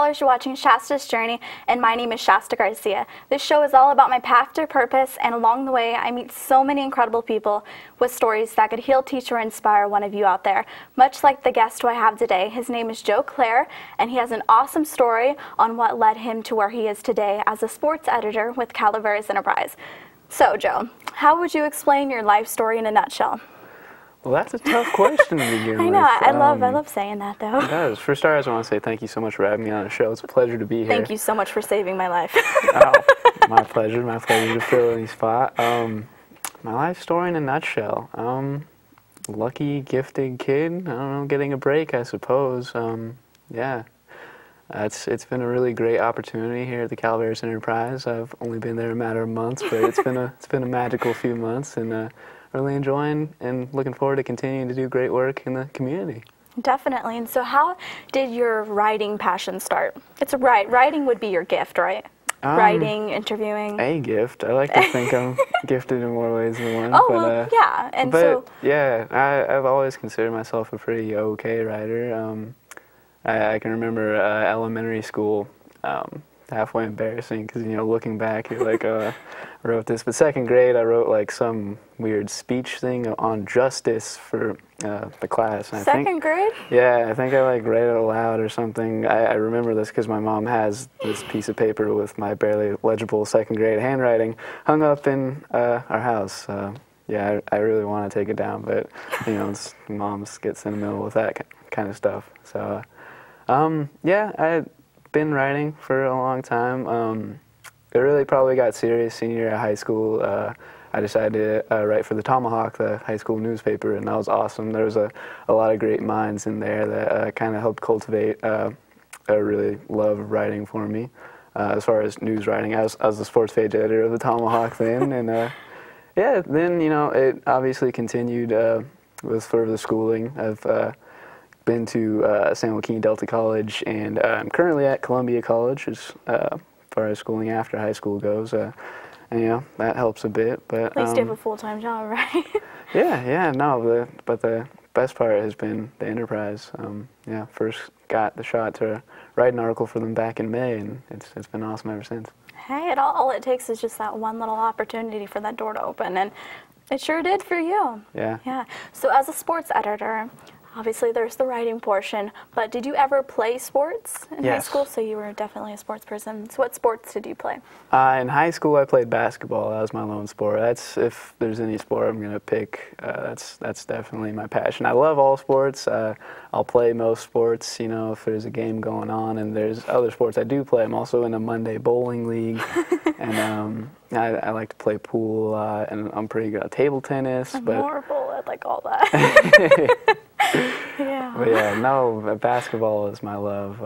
scholars. You're watching Shasta's Journey, and my name is Shasta Garcia. This show is all about my path to purpose, and along the way, I meet so many incredible people with stories that could heal, teach, or inspire one of you out there. Much like the guest who I have today, his name is Joe Klarer, and he has an awesome story on what led him to where he is today as a sports editor with Calaveras Enterprise. So, Joe, how would you explain your life story in a nutshell? Well, that's a tough question to begin with. I know. I love saying that, though. It does. For starters, I want to say thank you so much for having me on the show. It's a pleasure to be here. Thank you so much for saving my life. Oh, my pleasure. My pleasure to fill any spot. My life story in a nutshell. Lucky, gifted kid. I don't know, getting a break, I suppose. Yeah. It's been a really great opportunity here at the Calaveras Enterprise. I've only been there a matter of months, but it's been a magical few months, and really enjoying and looking forward to continuing to do great work in the community. Definitely. And so how did your writing passion start? Writing would be your gift, right? Writing, interviewing. A gift. I like to think I'm gifted in more ways than one. Oh, well, yeah. And yeah, I've always considered myself a pretty okay writer. I can remember elementary school, halfway embarrassing because, you know, looking back, you're like, I wrote this. But second grade, I wrote like some weird speech thing on justice for the class. And second grade? Yeah, I think I like read it aloud or something. I remember this because my mom has this piece of paper with my barely legible second grade handwriting hung up in our house. Yeah, I really want to take it down, but, you know, moms get sentimental with that kind of stuff. So, yeah, I've been writing for a long time. It really probably got serious senior year of high school. I decided to write for the Tomahawk, the high school newspaper, and that was awesome. There was a lot of great minds in there that kind of helped cultivate a really love of writing for me. As far as news writing, I was the sports page editor of the Tomahawk then, and yeah, then, you know, it obviously continued with further schooling. I've been to San Joaquin Delta College, and I'm currently at Columbia College as far as schooling after high school goes. And, you know, that helps a bit. But at least you have a full-time job, right? Yeah, no, but the best part has been the Enterprise. Yeah, first got the shot to write an article for them back in May, and it's been awesome ever since. Hey, all it takes is just that one little opportunity for that door to open, and it sure did for you. Yeah. Yeah. So as a sports editor, obviously there's the writing portion, but did you ever play sports in high school? So you were definitely a sports person. So what sports did you play? In high school, I played basketball. That was my lone sport. If there's any sport I'm going to pick, that's definitely my passion. I love all sports. I'll play most sports, you know, if there's a game going on, and there's other sports I do play. I'm also in a Monday bowling league, and I like to play pool, and I'm pretty good at table tennis. I'm horrible at like all that. Yeah. But yeah, no, basketball is my love.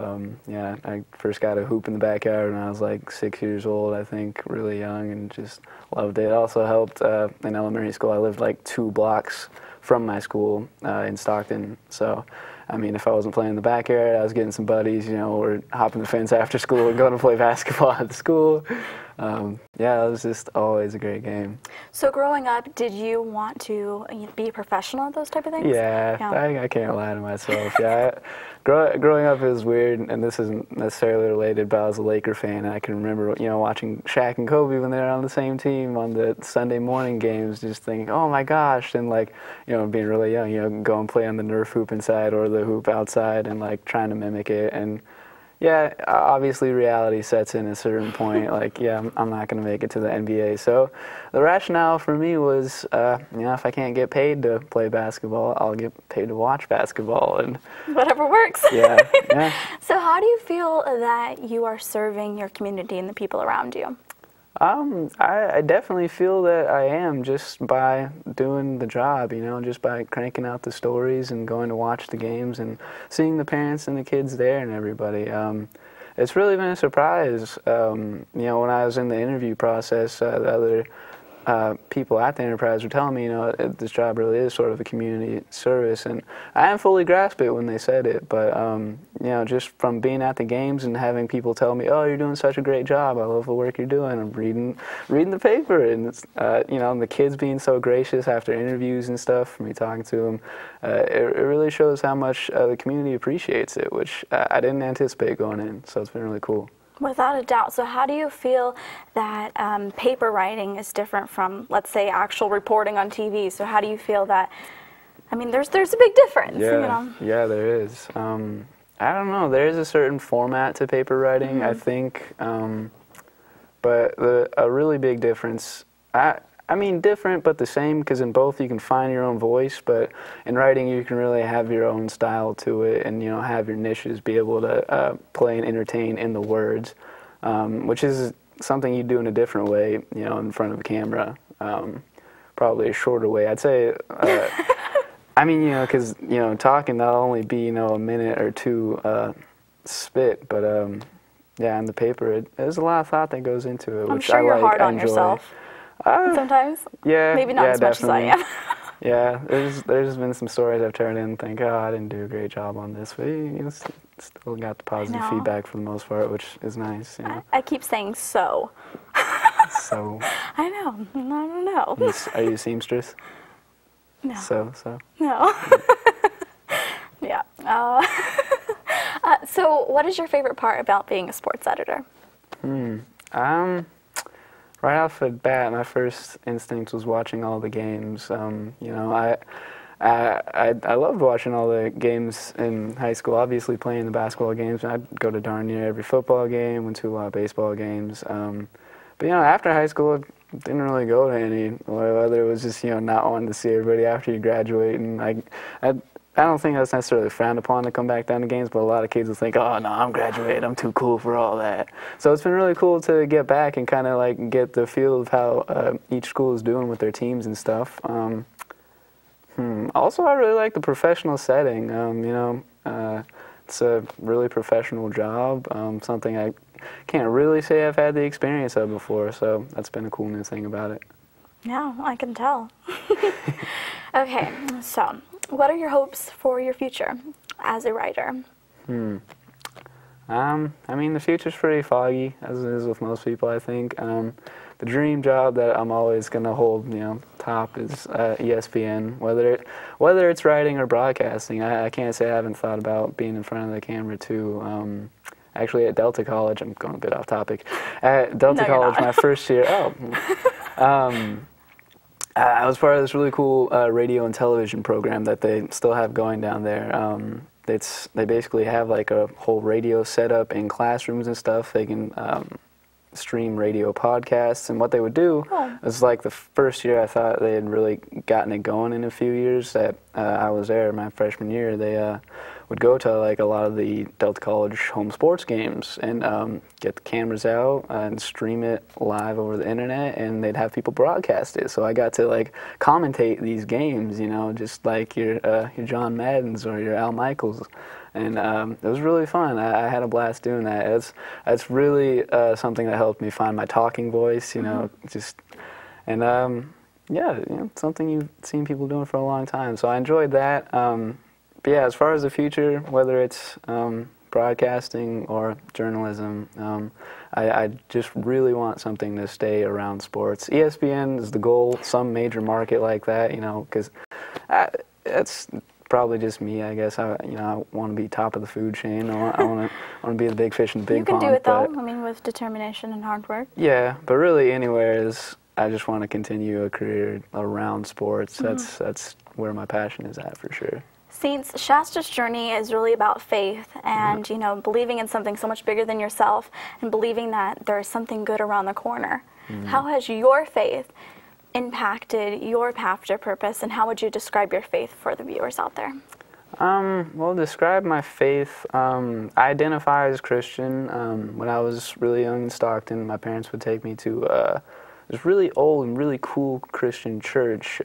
Yeah, I first got a hoop in the backyard when I was like 6 years old, I think, really young, and just loved it. It also helped in elementary school. I lived like 2 blocks from my school in Stockton, so I mean, if I wasn't playing in the backyard, I was getting some buddies, you know, or hopping the fence after school and going to play basketball at the school. Yeah, it was just always a great game. So growing up, did you want to be a professional at those type of things? Yeah. I can't lie to myself. Yeah, growing up, it was weird, and this isn't necessarily related, but I was a Laker fan, and I can remember, you know, watching Shaq and Kobe when they were on the same team on the Sunday morning games, just thinking, oh my gosh, and like, you know, being really young, you know, go and play on the Nerf hoop inside or the hoop outside and like trying to mimic it. And yeah, obviously reality sets in at a certain point, like, yeah, I'm not going to make it to the NBA. So the rationale for me was, you know, if I can't get paid to play basketball, I'll get paid to watch basketball. And whatever works. Yeah, yeah. So how do you feel that you are serving your community and the people around you? I definitely feel that I am, just by doing the job, you know, just by cranking out the stories and going to watch the games and seeing the parents and the kids there and everybody. It's really been a surprise. You know, when I was in the interview process the people at the Enterprise were telling me, this job really is sort of a community service, and I didn't fully grasp it when they said it, but just from being at the games and having people tell me, oh, you're doing such a great job, I love the work you're doing, I'm reading the paper, and it's, and the kids being so gracious after interviews and stuff, for me talking to them, it really shows how much the community appreciates it, which I didn't anticipate going in, so it's been really cool. Without a doubt. So how do you feel that paper writing is different from, let's say, actual reporting on TV? So how do you feel that, I mean, there's a big difference, Yeah, there is. I don't know, there is a certain format to paper writing, I think, but a really big difference, I mean, different but the same, because in both you can find your own voice, but in writing you can really have your own style to it and, have your niches, be able to play and entertain in the words, which is something you do in a different way, in front of a camera, probably a shorter way. I'd say, I mean, because, talking, that'll only be, a minute or two spit, but, yeah, in the paper, there's a lot of thought that goes into it, which I'm sure I you're like, hard on enjoy. yourself. Sometimes? Yeah. Maybe not as much as I am. Yeah, there's been some stories I've turned in and think, oh, I didn't do a great job on this, but still got the positive feedback for the most part, which is nice. I keep saying so. So. I know. I don't know. Are you a seamstress? No. So. No. Yeah. So what is your favorite part about being a sports editor? Right off the bat, my first instinct was watching all the games. I loved watching all the games in high school. Obviously, playing the basketball games, I'd go to darn near every football game. Went to a lot of baseball games. But after high school, I didn't really go to any. Whether it was just not wanting to see everybody after you graduate, and I don't think that's necessarily frowned upon to come back down to games, but a lot of kids will think, oh, no, I'm graduated, I'm too cool for all that. So it's been really cool to get back and kind of get the feel of how each school is doing with their teams and stuff. Also, I really like the professional setting. It's a really professional job, something I can't really say I've had the experience of before, so that's been a cool new thing about it. Yeah, I can tell. Okay, so what are your hopes for your future as a writer? I mean, the future's pretty foggy, as it is with most people, I think. The dream job that I'm always going to hold, top is ESPN, whether it's writing or broadcasting. I can't say I haven't thought about being in front of the camera, too. Actually, at Delta College, I'm going a bit off topic. At Delta College, my first year, I was part of this really cool radio and television program that they still have going down there. They basically have a whole radio setup in classrooms and stuff. They can stream radio podcasts, and what they would do was the first year I thought they had really gotten it going. In a few years that I was there, my freshman year, they would go to a lot of the Delta College home sports games and get the cameras out and stream it live over the internet, and they'd have people broadcast it. So I got to commentate these games, just like your John Maddens or your Al Michaels. And it was really fun. I had a blast doing that. It's really something that helped me find my talking voice, something you've seen people doing for a long time. So I enjoyed that. But yeah, as far as the future, whether it's broadcasting or journalism, I just really want something to stay around sports. ESPN is the goal, some major market like that, because it's probably just me, I guess. I want to be top of the food chain. I want to be the big fish in the big pond. You can do it though. I mean, with determination and hard work. Yeah, but really anywhere I just want to continue a career around sports. That's where my passion is at, for sure. Since Shasta's journey is really about faith and believing in something so much bigger than yourself and believing that there's something good around the corner, how has your faith impacted your path to purpose, and how would you describe your faith for the viewers out there? Well, describe my faith. I identify as Christian. When I was really young in Stockton, my parents would take me to this really old and really cool Christian church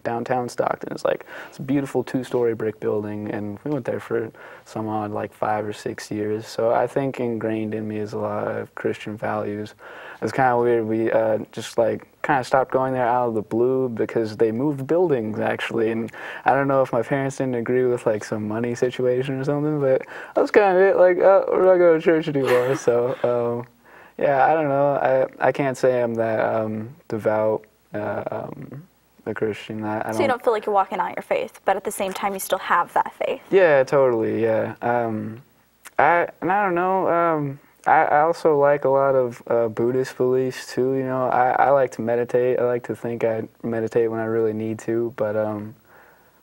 downtown Stockton. It's like it's a beautiful 2-story brick building, and we went there for some odd like 5 or 6 years. So I think ingrained in me is a lot of Christian values. It's kind of weird. We just like kind of stopped going there out of the blue because they moved buildings actually, and I don't know if my parents didn't agree with like some money situation or something, but that was kind of it. Like, oh, we're not going to church anymore. So yeah, I don't know. I can't say I'm that devout a Christian. So you don't feel like you're walking out your faith, but at the same time you still have that faith. Yeah, totally. Yeah. I don't know. I also like a lot of Buddhist beliefs too. You know, I like to meditate. I like to think I meditate when I really need to. But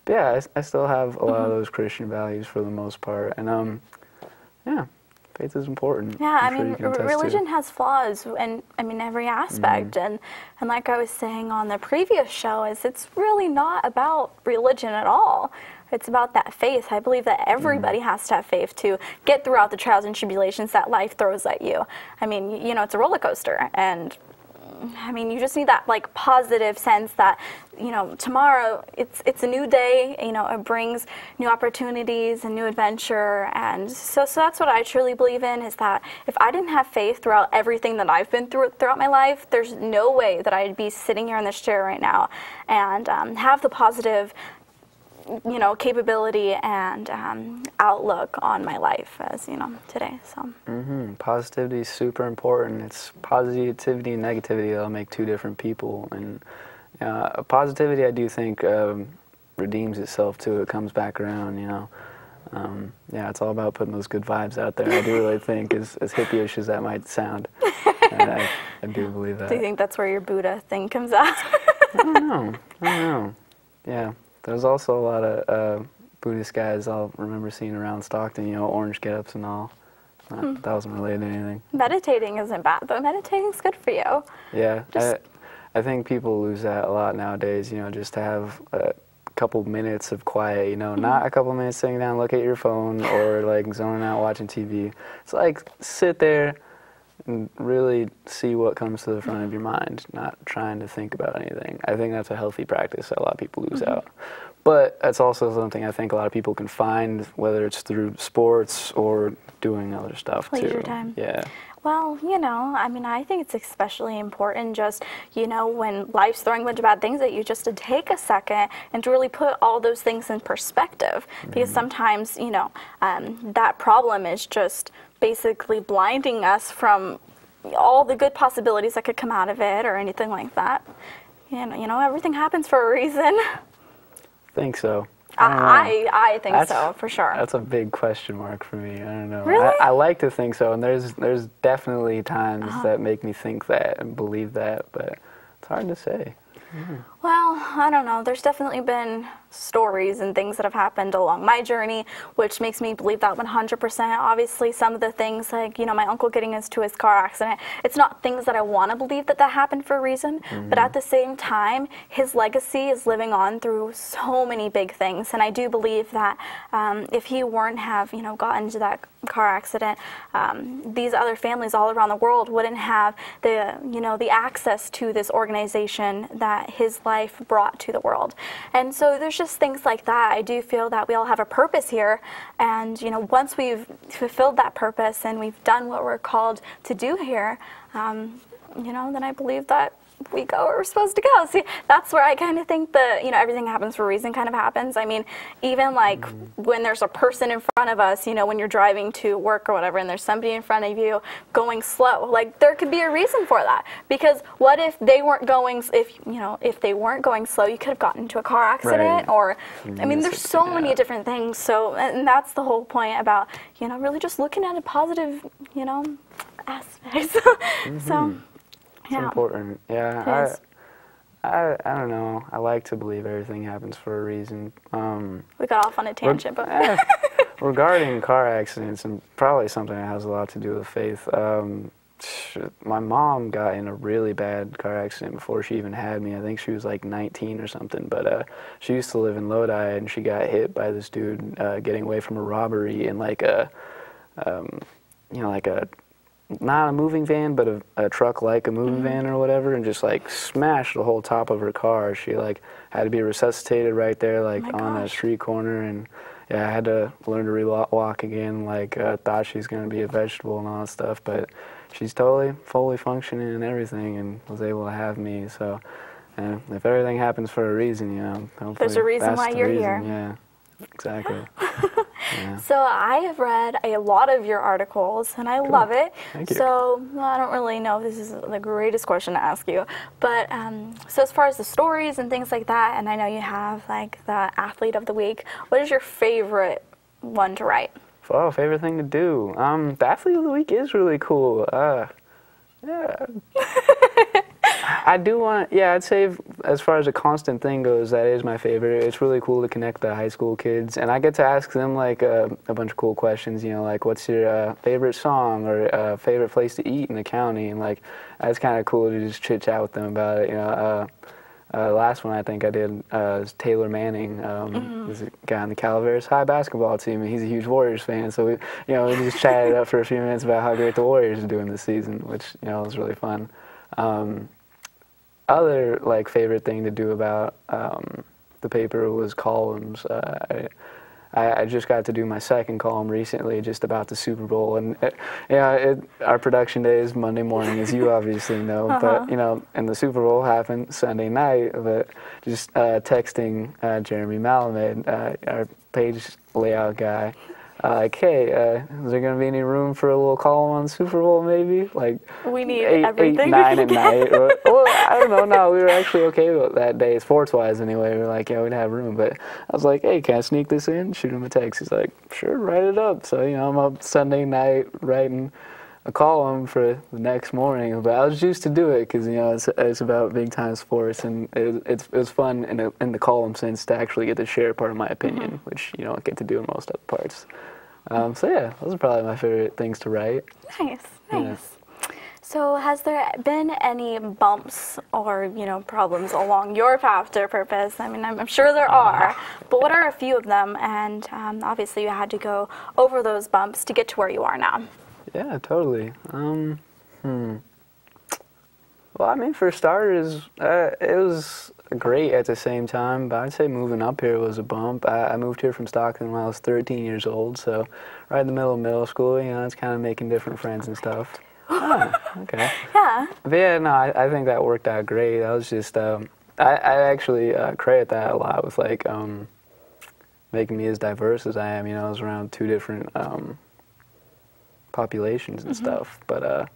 yeah, I still have a lot of those Christian values for the most part. And yeah, faith is important. Yeah, I mean, religion has flaws in, I mean, every aspect. And like I was saying on the previous show, it's really not about religion at all. It's about that faith. I believe that everybody has to have faith to get throughout the trials and tribulations that life throws at you. I mean, you know, it's a roller coaster, and I mean, you just need that like positive sense that, you know, tomorrow it's a new day. You know, it brings new opportunities and new adventure, and so that's what I truly believe in. Is that if I didn't have faith throughout everything that I've been through throughout my life, there's no way that I'd be sitting here in this chair right now and have the positive, you know, capability and outlook on my life as, you know, today. So positivity is super important. It's positivity and negativity that'll make two different people, and positivity I do think redeems itself too. It comes back around, you know. Yeah, it's all about putting those good vibes out there. I do really think, as hippie-ish as that might sound, I do believe that. Do you think that's where your Buddha thing comes out? I don't know. Yeah. There's also a lot of Buddhist guys I'll remember seeing around Stockton, you know, orange get-ups and all. That wasn't related to anything. Meditating isn't bad, though. Meditating's good for you. Yeah, I think people lose that a lot nowadays, you know, just to have a couple minutes of quiet, you know, not a couple minutes sitting down, look at your phone, or like zoning out watching TV. It's like sit there and really see what comes to the front of your mind, not trying to think about anything. I think that's a healthy practice that a lot of people lose out. But that's also something I think a lot of people can find, whether it's through sports or doing other stuff too. Leisure time. Yeah. Well, you know, I mean, I think it's especially important just, you know, when life's throwing a bunch of bad things at you, just to take a second and to really put all those things in perspective. Because sometimes, you know, that problem is just basically blinding us from all the good possibilities that could come out of it or anything like that. You know, everything happens for a reason. Think so. I think so, for sure. That's a big question mark for me. I don't know. Really? I like to think so, and there's definitely times that make me think that and believe that, but it's hard to say. Well, I don't know. There's definitely been stories and things that have happened along my journey, which makes me believe that 100%. Obviously, some of the things, like, you know, my uncle getting into his car accident, it's not things that I want to believe that happened for a reason, but at the same time, his legacy is living on through so many big things, and I do believe that if he weren't have, you know, gotten into that car accident, these other families all around the world wouldn't have the, you know, the access to this organization that his life brought to the world. And so there's just things like that. I do feel that we all have a purpose here, and, you know, once we've fulfilled that purpose and we've done what we're called to do here, you know, then I believe that we go where we're supposed to go. See, that's where I kind of think that, you know, everything happens for a reason kind of happens. I mean, even like when there's a person in front of us, you know, when you're driving to work or whatever, and there's somebody in front of you going slow, like there could be a reason for that. Because what if they weren't going, if they weren't going slow, you could have gotten into a car accident, or, I mean, there's so many different things. So, and that's the whole point about, you know, really just looking at a positive, you know, aspects. So. It's important. Yeah, I don't know. I like to believe everything happens for a reason. We got off on a tangent, but regarding car accidents, and probably something that has a lot to do with faith. My mom got in a really bad car accident before she even had me. I think she was like 19 or something. But she used to live in Lodi, and she got hit by this dude getting away from a robbery in like a, you know, like a not a moving van, but a truck like a moving van or whatever, and just like smashed the whole top of her car. She like had to be resuscitated right there, like on a street corner, and yeah, I had to learn to walk again. Like thought she was gonna be a vegetable and all that stuff, but she's totally fully functioning and everything, and was able to have me. So if everything happens for a reason, you know, hopefully there's a reason that's why the you're reason. here. Yeah, exactly. Yeah. So I have read a lot of your articles, and I love it. Thank you. So I don't really know if this is the greatest question to ask you, but so as far as the stories and things like that, and I know you have like the Athlete of the Week, what is your favorite one to write? Oh, favorite thing to do? The Athlete of the Week is really cool. Yeah. I do want to, yeah, I'd say as far as a constant thing goes, that is my favorite. It's really cool to connect the high school kids, and I get to ask them like a bunch of cool questions, you know, like what's your favorite song or favorite place to eat in the county, and like that's kind of cool to just chit chat with them about it, you know. Last one I think I did was Taylor Manning. He's a guy on the Calaveras high basketball team, and he's a huge Warriors fan. So we just chatted up for a few minutes about how great the Warriors are doing this season, which was really fun. Other like favorite thing to do about the paper was columns. I just got to do my second column recently, just about the Super Bowl, and our production day is Monday morning, as you obviously know. But and the Super Bowl happened Sunday night. But just texting Jeremy Malamed, our page layout guy, like, hey, is there gonna be any room for a little column on the Super Bowl? Maybe like we need 8, everything. 9 at night. Or, well, I don't know. No, we were actually okay with that day, sports-wise anyway. We were like, yeah, we'd have room. But I was like, hey, can I sneak this in? Shoot him a text. He's like, sure, write it up. So I'm up Sunday night writing a column for the next morning. But I was used to do it because it's about big time sports, and it was fun in the column sense to actually get to share part of my opinion, which you don't get to do in most other parts. So yeah, those are probably my favorite things to write. Nice. Yeah. So has there been any bumps or problems along your path to purpose? I mean, I'm sure there are, but what are a few of them? And obviously you had to go over those bumps to get to where you are now. Yeah, totally. Well, I mean, for starters, it was great at the same time, but I'd say moving up here was a bump. I moved here from Stockton when I was 13 years old, so right in the middle of middle school, it's kind of making different friends and stuff. Oh, okay. Yeah. But yeah, no, I think that worked out great. I was just, I actually credit that a lot with, like, making me as diverse as I am. I was around 2 different populations and stuff, but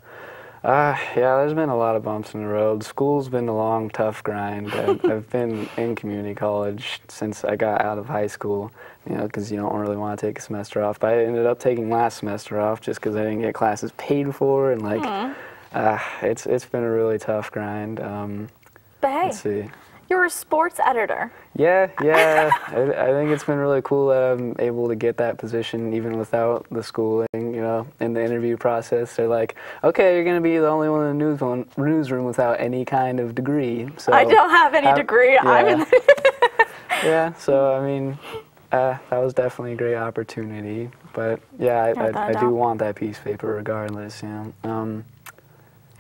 yeah, there's been a lot of bumps in the road. School's been a long, tough grind. I've been in community college since I got out of high school, because you don't really want to take a semester off. But I ended up taking last semester off just because I didn't get classes paid for, and it's been a really tough grind. But hey, let's see. You're a sports editor. Yeah. I think it's been really cool that I'm able to get that position even without the schooling. In the interview process, they're like, "Okay, you're going to be the only one in the newsroom without any kind of degree." So I don't have any degree. Yeah. I'm in Yeah. So I mean, that was definitely a great opportunity. But yeah, I do want that piece of paper regardless. Who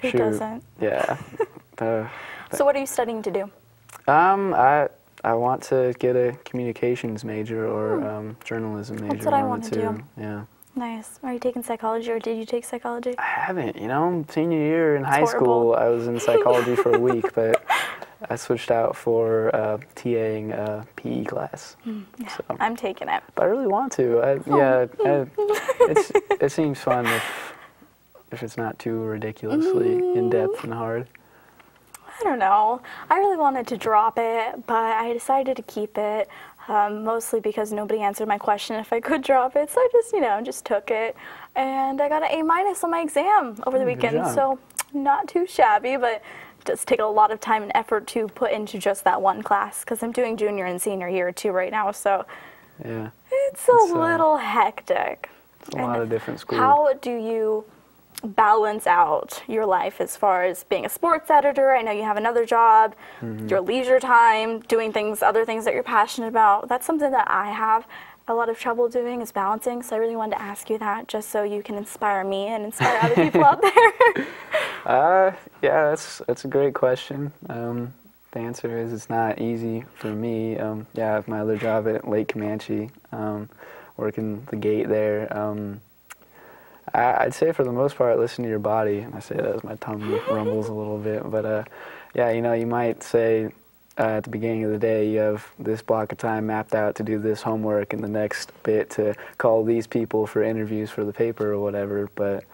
doesn't? Yeah. So what are you studying to do? I want to get a communications major or journalism major. That's what I want to do. Yeah. Nice. Are you taking psychology, or did you take psychology? I haven't. Senior year in high school, I was in psychology for a week, but I switched out for TAing a PE class. Yeah, so. I'm taking it. But I really want to. It seems fun if it's not too ridiculously in-depth and hard. I don't know. I really wanted to drop it, but I decided to keep it, mostly because nobody answered my question if I could drop it. So I just took it, and I got an A- on my exam over the weekend. So not too shabby, but it does take a lot of time and effort to put into just that one class because I'm doing junior and senior year too right now. So yeah, it's a little hectic. It's a lot of different schools. How do you balance out your life as far as being a sports editor? I know you have another job, your leisure time, doing other things that you're passionate about. That's something that I have, a lot of trouble doing is balancing, so I really wanted to ask you that just so you can inspire me and inspire other people out there. Yeah, that's a great question. The answer is it's not easy for me. Yeah, I have my other job at Lake Comanche, working the gate there. I'd say for the most part, listen to your body. And I say that as my tongue rumbles a little bit. But yeah, you know, you might say at the beginning of the day, you have this block of time mapped out to do this homework and the next bit to call these people for interviews for the paper or whatever. But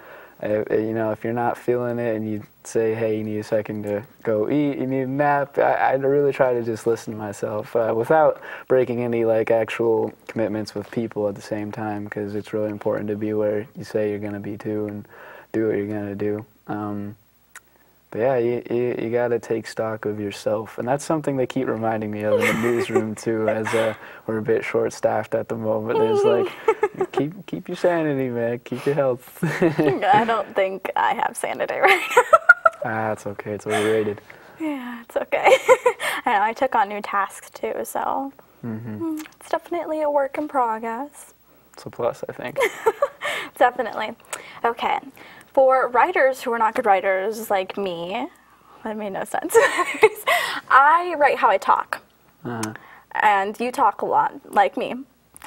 you know, if you're not feeling it and you say, hey, you need a second to go eat, you need a nap, I'd really try to just listen to myself without breaking any like actual commitments with people at the same time, because it's really important to be where you say you're going to be too and do what you're going to do. But yeah, you got to take stock of yourself, and that's something they keep reminding me of in the newsroom too, as we're a bit short-staffed at the moment. There's like, keep your sanity, man. Keep your health. I don't think I have sanity right now. That's okay. It's overrated. Yeah, it's okay. I know, I took on new tasks too, so it's definitely a work in progress. It's a plus, I think. Definitely. Okay. For writers who are not good writers like me, that made no sense. I write how I talk. And you talk a lot, like me.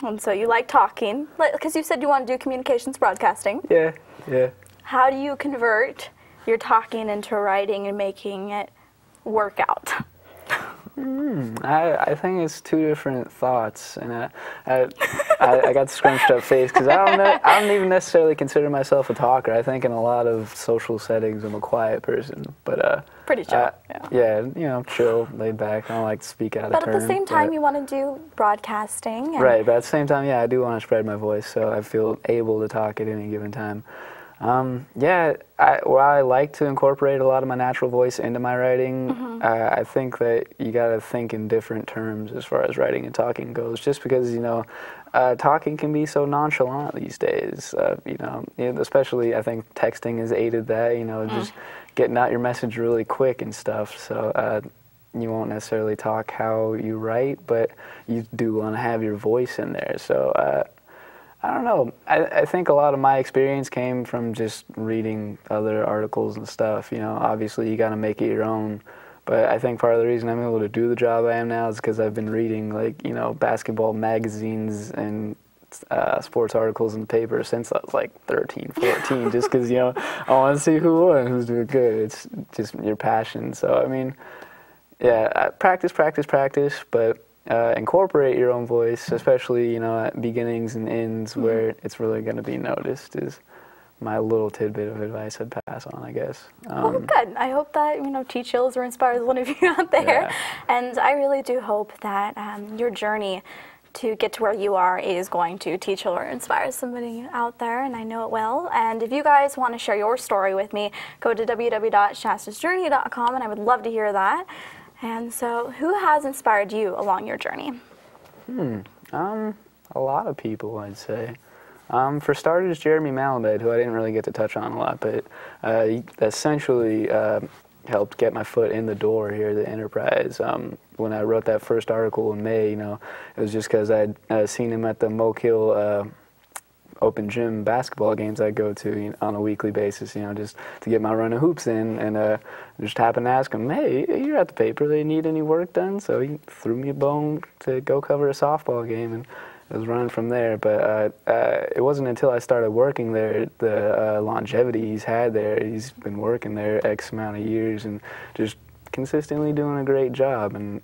And so you like talking, because you said you want to do communications broadcasting. Yeah, yeah. How do you convert your talking into writing and making it work out? I think it's two different thoughts, and I got the scrunched up face because I don't even necessarily consider myself a talker. I think in a lot of social settings I'm a quiet person, but pretty chill. Yeah, you know, chill, laid back. I don't like to speak out of turn. But at the same time, you want to do broadcasting. And right, but at the same time, yeah, I do want to spread my voice, so I feel able to talk at any given time. Yeah, I like to incorporate a lot of my natural voice into my writing. I think that you got to think in different terms as far as writing and talking goes, just because, you know, talking can be so nonchalant these days. You know, especially I think texting has aided that, you know, just getting out your message really quick and stuff. So you won't necessarily talk how you write, but you do want to have your voice in there. So I don't know. I think a lot of my experience came from just reading other articles and stuff. You know, obviously you got to make it your own. But I think part of the reason I'm able to do the job I am now is because I've been reading, like, you know, basketball magazines and sports articles in the paper since I was like 13, 14, just because, you know, I want to see who won, who's doing good. It's just your passion. So, I mean, yeah, practice, but incorporate your own voice, especially, you know, at beginnings and ends where it's really going to be noticed, is my little tidbit of advice I'd pass on, I guess. Well, good. I hope that, you know, teaches or inspires one of you out there. Yeah. And I really do hope that your journey to get to where you are is going to teach or inspire somebody out there, and I know it will. And if you guys want to share your story with me, go to www.shastasjourney.com, and I would love to hear that. And so, who has inspired you along your journey? A lot of people, I'd say. For starters, Jeremy Malamed, who I didn't really get to touch on a lot, but he essentially helped get my foot in the door here at the Enterprise. When I wrote that first article in May, you know, it was just because I'd seen him at the Moke Hill open gym basketball games I go to, you know, on a weekly basis, you know, just to get my run of hoops in, and just happened to ask him, hey, you're at the paper, they need any work done? So he threw me a bone to go cover a softball game, and it was running from there. But it wasn't until I started working there, the longevity he's had there. He's been working there X amount of years and just consistently doing a great job, and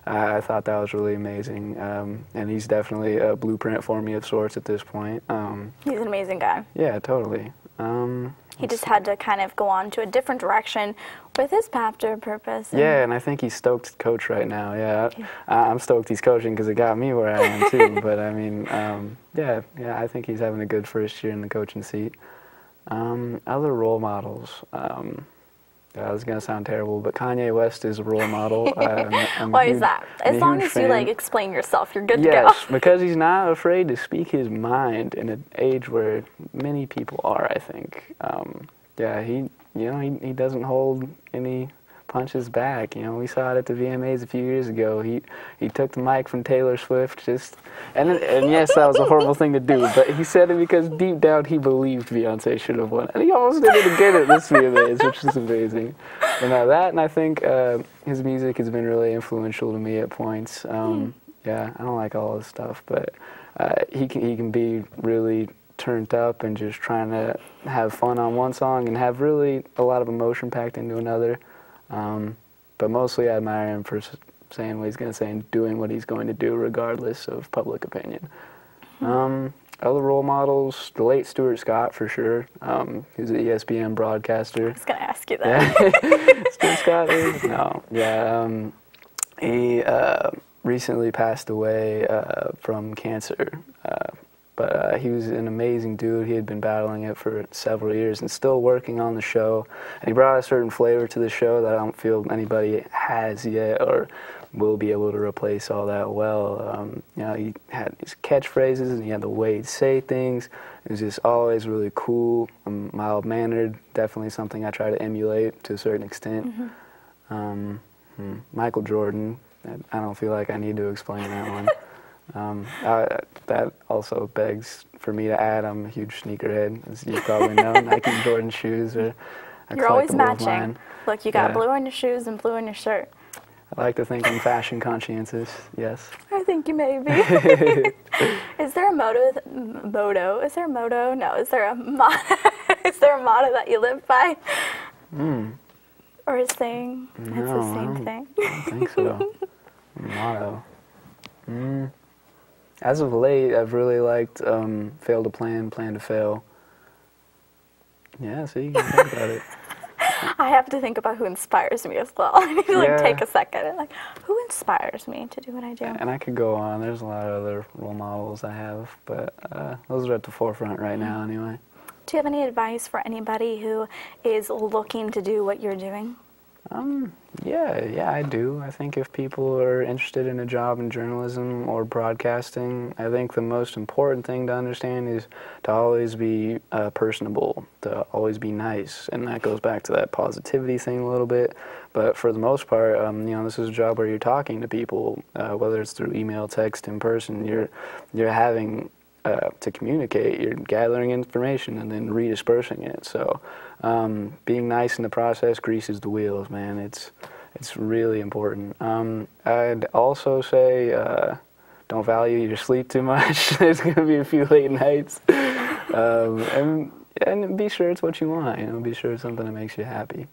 I thought that was really amazing, and he's definitely a blueprint for me of sorts at this point. He's an amazing guy. Yeah, totally. He just had to kind of go on to a different direction with his path to purpose. Yeah, and I think he's stoked to coach right now. Yeah, I'm stoked he's coaching because it got me where I am too. But I mean, yeah, I think he's having a good first year in the coaching seat. Other role models. That was gonna sound terrible, but Kanye West is a role model. Why is that? As long as you like explain yourself, you're good to go. Yes, because he's not afraid to speak his mind in an age where many people are, I think. Yeah, he doesn't hold any punches back. You know, we saw it at the VMAs a few years ago. He took the mic from Taylor Swift, and yes, that was a horrible thing to do, but he said it because deep down he believed Beyonce should have won, and he almost did it again at this VMAs, which is amazing. But no, that, and I think his music has been really influential to me at points. Yeah, I don't like all this stuff, but he can be really turned up and just trying to have fun on one song and have really a lot of emotion packed into another. But mostly I admire him for saying what he's going to say and doing what he's going to do regardless of public opinion. Other role models, the late Stuart Scott for sure. He's an ESPN broadcaster. I was going to ask you that. Yeah. Stuart Scott is? No. Yeah. He recently passed away from cancer. But he was an amazing dude. He had been battling it for several years and still working on the show. And he brought a certain flavor to the show that I don't feel anybody has yet or will be able to replace all that well. You know, he had these catchphrases and he had the way he'd say things. It was just always really cool, mild-mannered, definitely something I try to emulate to a certain extent. Michael Jordan, I don't feel like I need to explain that one. That also begs for me to add, I'm a huge sneakerhead, as you probably know. Nike and Jordan shoes are a You're always collectible of matching. mine. Look, you got blue on your shoes and blue on your shirt. I like to think I'm fashion conscientious, yes. I think you may be. Is there a motto? Is there a motto? No. Is there a motto? Is there a motto that you live by? Or a saying? No, it's the same thing. I don't think so. Motto. As of late, I've really liked fail to plan, plan to fail. Yeah, so you can think about it. I have to think about who inspires me as well. I need to take a second and who inspires me to do what I do? And I could go on. There's a lot of other role models I have, but those are at the forefront right now anyway. Do you have any advice for anybody who is looking to do what you're doing? Yeah, I do. I think if people are interested in a job in journalism or broadcasting, I think the most important thing to understand is to always be personable, to always be nice, and that goes back to that positivity thing a little bit. But for the most part, you know, this is a job where you're talking to people, whether it's through email, text, in person. You're having to communicate. You're gathering information and then redispersing it. So being nice in the process greases the wheels, man. It's really important. I'd also say don't value your sleep too much. There's going to be a few late nights. And be sure it's what you want. You know, be sure it's something that makes you happy.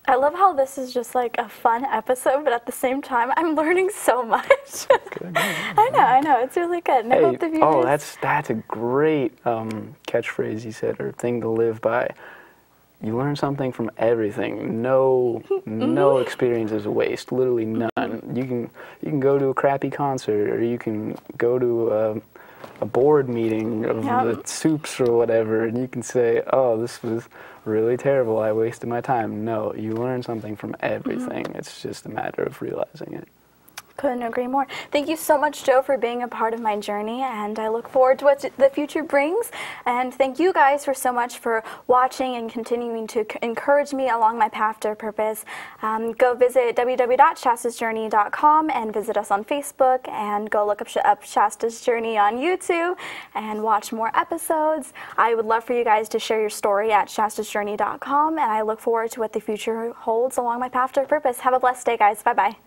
I love how this is just like a fun episode, but at the same time, I'm learning so much. Good. I know, it's really good. And I hope the viewers... that's a great catchphrase you said, or thing to live by. You learn something from everything. No experience is a waste. Literally none. You can go to a crappy concert, or you can go to a board meeting of the soups or whatever, and you can say, "Oh, this was really terrible. I wasted my time." No, you learn something from everything. It's just a matter of realizing it. Couldn't agree more. Thank you so much, Joe, for being a part of my journey, and I look forward to what the future brings. And thank you guys for so much for watching and continuing to encourage me along my path to purpose. Go visit www.shastasjourney.com and visit us on Facebook, and go look up Shasta's Journey on YouTube and watch more episodes. I would love for you guys to share your story at shastasjourney.com, and I look forward to what the future holds along my path to purpose. Have a blessed day, guys. Bye-bye.